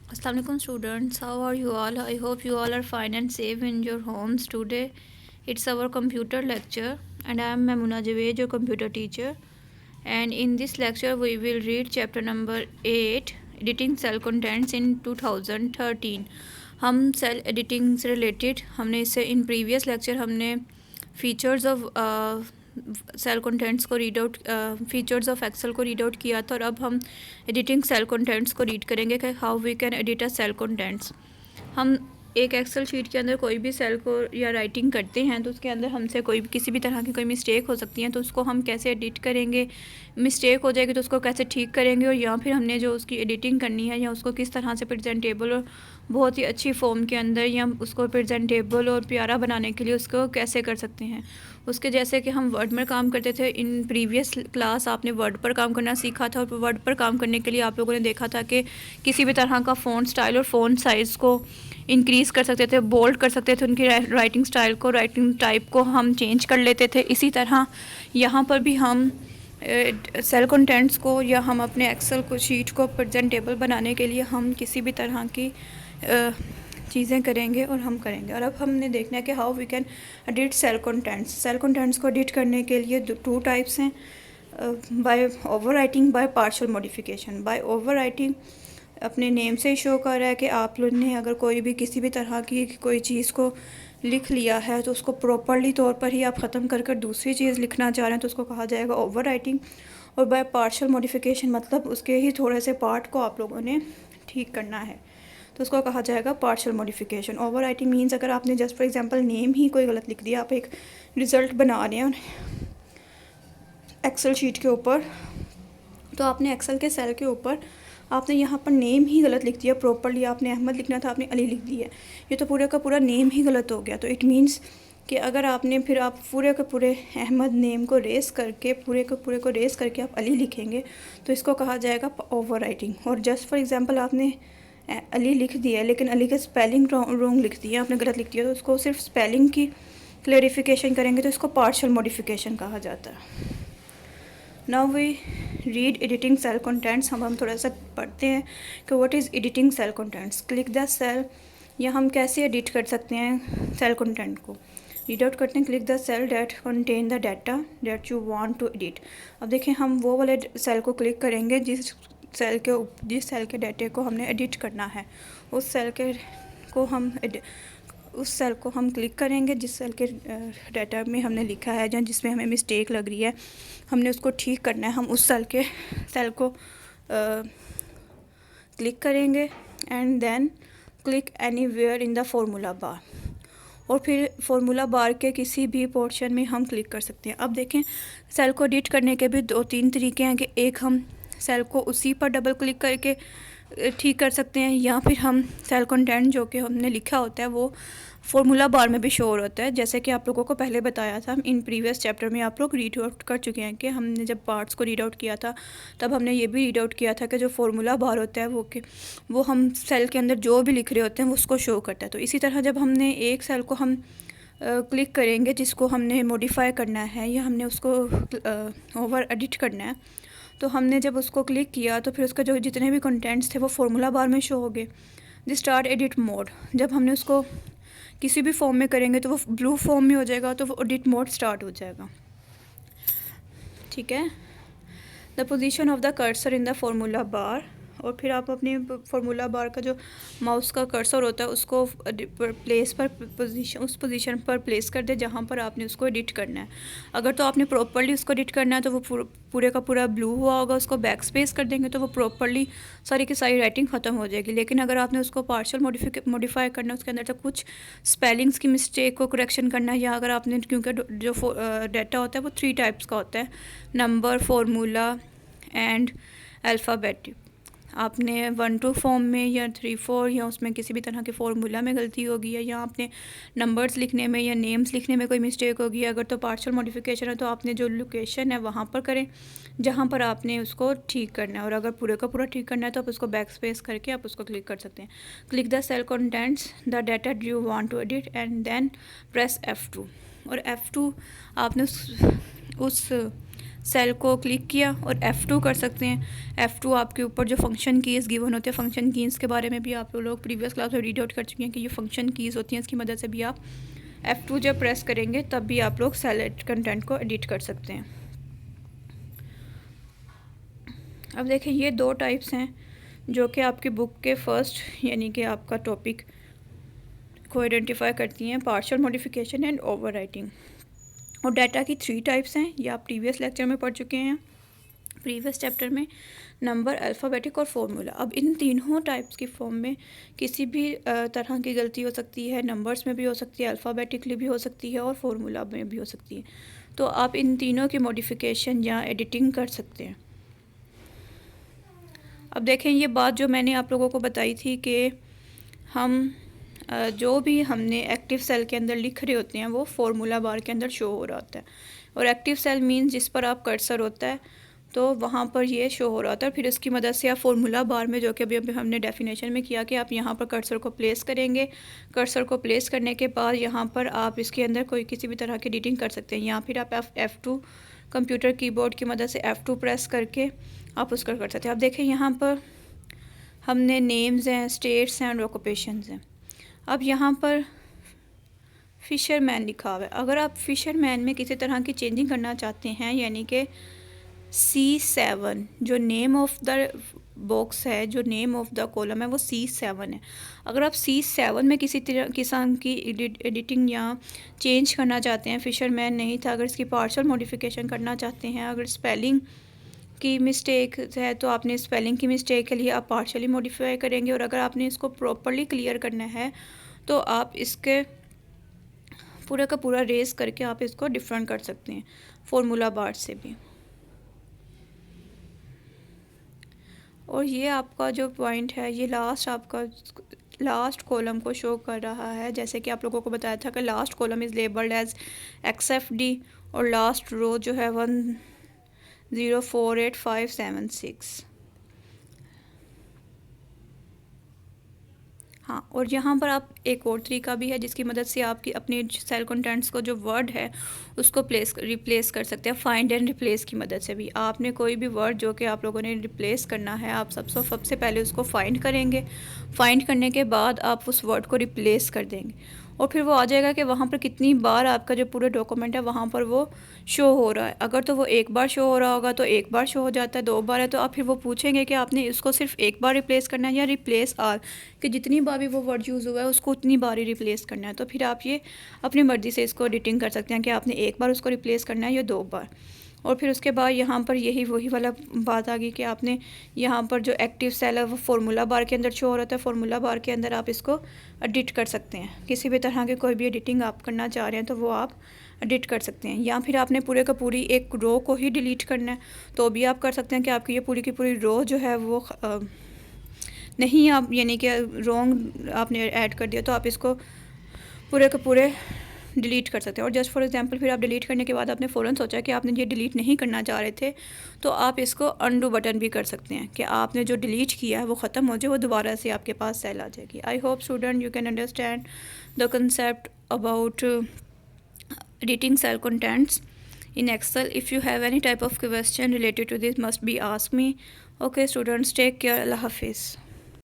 Assalamu alaikum students, how are you all? I hope you all are fine and safe in your homes. Today it's our computer lecture and I am Mamuna Javed, your computer teacher. And in this lecture we will read chapter number 8, editing cell contents in 2013. हम cell editing से related हमने इससे in previous lecture हमने features of cell contents को read out features of Excel को read out किया था और अब हम एडिटिंग सेल कंटेंट्स को रीड करेंगे कि how we can edit a cell contents. हम एक एक्सेल शीट के अंदर कोई भी सेल को या राइटिंग करते हैं तो उसके अंदर हमसे कोई भी किसी भी तरह की कोई मिस्टेक हो सकती है, तो उसको हम कैसे एडिट करेंगे, मिस्टेक हो जाएगी तो उसको कैसे ठीक करेंगे, और या फिर हमने जो उसकी एडिटिंग करनी है या उसको किस तरह से प्रेजेंटेबल और बहुत ही अच्छी फॉर्म के अंदर या उसको प्रेजेंटेबल और प्यारा बनाने के लिए उसको कैसे कर सकते हैं। उसके जैसे कि हम वर्ड में काम करते थे, इन प्रीवियस क्लास आपने वर्ड पर काम करना सीखा था और वर्ड पर काम करने के लिए आप लोगों ने देखा था कि किसी भी तरह का फ़ॉन्ट स्टाइल और फ़ॉन्ट साइज़ को इंक्रीज़ कर सकते थे, बोल्ड कर सकते थे, उनकी राइटिंग स्टाइल को, राइटिंग टाइप को हम चेंज कर लेते थे। इसी तरह यहाँ पर भी हम सेल कंटेंट्स को या हम अपने एक्सेल को शीट को प्रेजेंटेबल बनाने के लिए हम किसी भी तरह की चीज़ें करेंगे और हम करेंगे। और अब हमने देखना है कि how we can edit cell contents. Cell contents को एडिट करने के लिए टू टाइप्स हैं, by overwriting, by partial modification. By overwriting अपने नेम से शो कर रहा है कि आप लोग ने अगर कोई भी किसी भी तरह की कोई चीज़ को लिख लिया है तो उसको प्रॉपरली तौर पर ही आप ख़त्म कर कर दूसरी चीज़ लिखना चाह रहे हैं तो उसको कहा जाएगा ओवर राइटिंग। और बाय पार्शियल मॉडिफिकेशन मतलब उसके ही थोड़े से पार्ट को आप लोगों ने ठीक करना है तो उसको कहा जाएगा partial modification. Over writing means अगर आपने जस्ट फॉर एग्जांपल नेम ही कोई गलत लिख दिया, आप एक रिज़ल्ट बना रहे हैं एक्सेल शीट के ऊपर, तो आपने एक्सेल के सेल के ऊपर आपने यहाँ पर नेम ही गलत लिख दिया, प्रॉपरली आपने अहमद लिखना था, आपने अली लिख दिया, ये तो पूरे का पूरा नेम ही गलत हो गया। तो इट मीन्स कि अगर आपने फिर आप पूरे के पूरे अहमद नेम को रेस करके पूरे को रेस करके आप अली लिखेंगे तो इसको कहा जाएगा ओवर राइटिंग। और जस्ट फॉर एग्ज़ाम्पल आपने अली लिख दिया है लेकिन अली का स्पेलिंग रॉन्ग लिख दिया, आपने गलत लिख दिया, तो उसको सिर्फ स्पेलिंग की क्लेरिफिकेशन करेंगे तो इसको पार्शियल मॉडिफिकेशन कहा जाता है। Now we read editing cell contents. हम थोड़ा सा पढ़ते हैं कि what is editing cell contents. Click the cell, या हम कैसे एडिट कर सकते हैं सेल कंटेंट को। रीड आउट करते हैं, click the cell that contain the data that you want to edit. अब देखें हम वो वाले सेल को क्लिक करेंगे जिस सेल के डाटे को हमने एडिट करना है, उस सेल को हम क्लिक करेंगे जिस सेल के डाटा में हमने लिखा है या जिसमें हमें मिस्टेक लग रही है, हमने उसको ठीक करना है। हम उस सेल को क्लिक करेंगे and then click anywhere in the formula bar, और फिर फार्मूला बार के किसी भी पोर्शन में हम क्लिक कर सकते हैं। अब देखें सेल को एडिट करने के भी 2-3 तरीके हैं कि एक हम सेल को उसी पर डबल क्लिक करके ठीक कर सकते हैं, या फिर हम सेल कंटेंट जो कि हमने लिखा होता है वो फार्मूला बार में भी शो होता है। जैसे कि आप लोगों को पहले बताया था, इन प्रीवियस चैप्टर में आप लोग रीड आउट कर चुके हैं कि हमने जब पार्ट्स को रीड आउट किया था तब हमने ये भी रीड आउट किया था कि जो फार्मूला बार होता है वो हम सेल के अंदर जो भी लिख रहे होते हैं वो उसको शो करता है। तो इसी तरह जब हमने एक सेल को हम क्लिक करेंगे जिसको हमने मॉडिफाई करना है या हमने उसको ओवर एडिट करना है, तो हमने जब उसको क्लिक किया तो फिर उसका जो जितने भी कंटेंट्स थे वो फार्मूला बार में शो हो गए। द स्टार्ट एडिट मोड, जब हमने उसको किसी भी फॉर्म में करेंगे तो वो ब्लू फॉर्म में हो जाएगा, तो वो एडिट मोड स्टार्ट हो जाएगा। ठीक है। The position of the cursor in the formula bar, और फिर आप अपनी फार्मूला बार का जो माउस का कर्सर होता है उसको उस पोजीशन पर प्लेस कर दे जहाँ पर आपने उसको एडिट करना है। अगर तो आपने प्रॉपरली उसको एडिट करना है तो वो पूरे का पूरा ब्लू हुआ होगा, उसको बैक स्पेस कर देंगे तो वो प्रॉपरली सारी की सारी राइटिंग ख़त्म हो जाएगी। लेकिन अगर आपने उसको पार्शियल मॉडिफाई करना है, उसके अंदर तक कुछ स्पेलिंग्स की मिस्टेक को करेक्शन करना है, या अगर आपने, क्योंकि जो डाटा होता है वो 3 टाइप्स का होता है, नंबर, फार्मूला एंड अल्फ़ाबेट। आपने 1-2 फॉर्म में या 3-4 या उसमें किसी भी तरह के फार्मूला में गलती होगी या आपने नंबर्स लिखने में या नेम्स लिखने में कोई मिस्टेक होगी। अगर तो पार्शियल मॉडिफिकेशन है तो आपने जो लोकेशन है वहाँ पर करें जहाँ पर आपने उसको ठीक करना है, और अगर पूरे का पूरा ठीक करना है तो आप उसको बैक स्पेस करके आप उसको क्लिक कर सकते हैं। Click the cell contents the data you want to edit and then press F2, और F2 आपने उस सेल को क्लिक किया और F2 कर सकते हैं। F2 आपके ऊपर जो फंक्शन कीज़ गिवन होते हैं, फंक्शन कीज़ के बारे में भी आप लोग प्रीवियस क्लास में रीड आउट कर चुके हैं कि ये फंक्शन कीज़ होती हैं, इसकी मदद से भी आप F2 जब प्रेस करेंगे तब भी आप लोग सेल कंटेंट को एडिट कर सकते हैं। अब देखें, ये दो टाइप्स हैं जो कि आपकी बुक के फर्स्ट यानी कि आपका टॉपिक को आइडेंटिफाई करती हैं, partial modification and over writing. और डाटा की 3 टाइप्स हैं, ये आप प्रीवियस लेक्चर में पढ़ चुके हैं, प्रीवियस चैप्टर में, नंबर, अल्फ़ाबेटिक और फार्मूला। अब इन तीनों टाइप्स की फॉर्म में किसी भी तरह की गलती हो सकती है, नंबर्स में भी हो सकती है, अल्फ़ाबेटिकली भी हो सकती है और फार्मूला में भी हो सकती है। तो आप इन तीनों की मॉडिफिकेशन या एडिटिंग कर सकते हैं। अब देखें, ये बात जो मैंने आप लोगों को बताई थी कि हम जो भी हमने एक्टिव सेल के अंदर लिख रहे होते हैं वो फार्मूला बार के अंदर शो हो रहा होता है। और एक्टिव सेल मीन्स जिस पर आप कर्सर होता है तो वहाँ पर ये शो हो रहा होता है। फिर इसकी मदद से आप फार्मूला बार में, जो कि अभी हमने डेफिनेशन में किया कि आप यहाँ पर कर्सर को प्लेस करेंगे, कर्सर को प्लेस करने के बाद यहाँ पर आप इसके अंदर कोई किसी भी तरह की एडिटिंग कर सकते हैं। यहाँ फिर आप F2 कंप्यूटर कीबोर्ड की मदद से F2 प्रेस करके आप उसका कर सकते हैं। आप देखें, यहाँ पर हमने नेम्स हैं, स्टेट्स हैं और ऑक्यूपेशंस हैं। अब यहाँ पर फ़िशरमैन लिखा हुआ है। अगर आप फ़िशरमैन में किसी तरह की चेंजिंग करना चाहते हैं, यानी कि C7 जो नेम ऑफ़ द बॉक्स है, जो नेम ऑफ़ द कॉलम है वो C7 है। अगर आप C7 में किसी तरह किस्म की एडिटिंग या चेंज करना चाहते हैं, फ़िशरमैन नहीं था, अगर इसकी पार्शियल मॉडिफिकेशन करना चाहते हैं, अगर स्पेलिंग की मिस्टेक है तो आपने स्पेलिंग की मिस्टेक के लिए आप पार्शियली मॉडिफाई करेंगे। और अगर आपने इसको प्रॉपर्ली क्लियर करना है तो आप इसके पूरा का पूरा रेस करके आप इसको डिफरेंट कर सकते हैं फार्मूला बार से भी। और ये आपका जो पॉइंट है, ये लास्ट कॉलम को शो कर रहा है। जैसे कि आप लोगों को बताया था कि last column is labelled as XFD और लास्ट रो जो है 1048,576। हाँ, और यहाँ पर आप एक और तरीका भी है जिसकी मदद से आपकी अपनी सेल कंटेंट्स को जो वर्ड है उसको रिप्लेस कर सकते हैं। फाइंड एंड रिप्लेस की मदद से भी आपने कोई भी वर्ड जो कि आप लोगों ने रिप्लेस करना है, आप सबसे पहले उसको फाइंड करेंगे। फाइंड करने के बाद आप उस वर्ड को रिप्लेस कर देंगे और फिर वो आ जाएगा कि वहाँ पर कितनी बार आपका जो पूरा डॉक्यूमेंट है वहाँ पर वो शो हो रहा है। अगर तो वो एक बार शो हो रहा होगा तो एक बार शो हो जाता है, 2 बार है तो आप फिर वो पूछेंगे कि आपने इसको सिर्फ एक बार रिप्लेस करना है या रिप्लेस आल, कि जितनी बार भी वो वर्ड यूज़ हुआ है उसको उतनी बार ही रिप्लेस करना है। तो फिर आप ये अपनी मर्ज़ी से इसको एडिटिंग कर सकते हैं कि आपने एक बार उसको रिप्लेस करना है या 2 बार। और फिर उसके बाद यहाँ पर वही वाला बात आ गई कि आपने यहाँ पर जो एक्टिव सेल है वो फार्मूला बार के अंदर शो हो रहा था। फार्मूला बार के अंदर आप इसको एडिट कर सकते हैं। किसी भी तरह की कोई भी एडिटिंग आप करना चाह रहे हैं तो वो आप एडिट कर सकते हैं। या फिर आपने पूरे का पूरी एक रो को ही डिलीट करना है तो भी आप कर सकते हैं कि आपकी ये पूरी की पूरी रो जो है वो नहीं, आप यानी कि रॉन्ग आपने ऐड कर दिया तो आप इसको पूरे के पूरे डिलीट कर सकते हैं। और जस्ट फॉर एग्जांपल फिर आप डिलीट करने के बाद आपने फ़ौरन सोचा कि आपने ये डिलीट नहीं करना चाह रहे थे तो आप इसको अनडू बटन भी कर सकते हैं कि आपने जो डिलीट किया है वो ख़त्म हो जाए, वो दोबारा से आपके पास सेल आ जाएगी। I hope student you can understand the concept about editing cell contents in Excel. If you have any type of question related to this must be ask me. Okay students, take care. Allah Hafiz.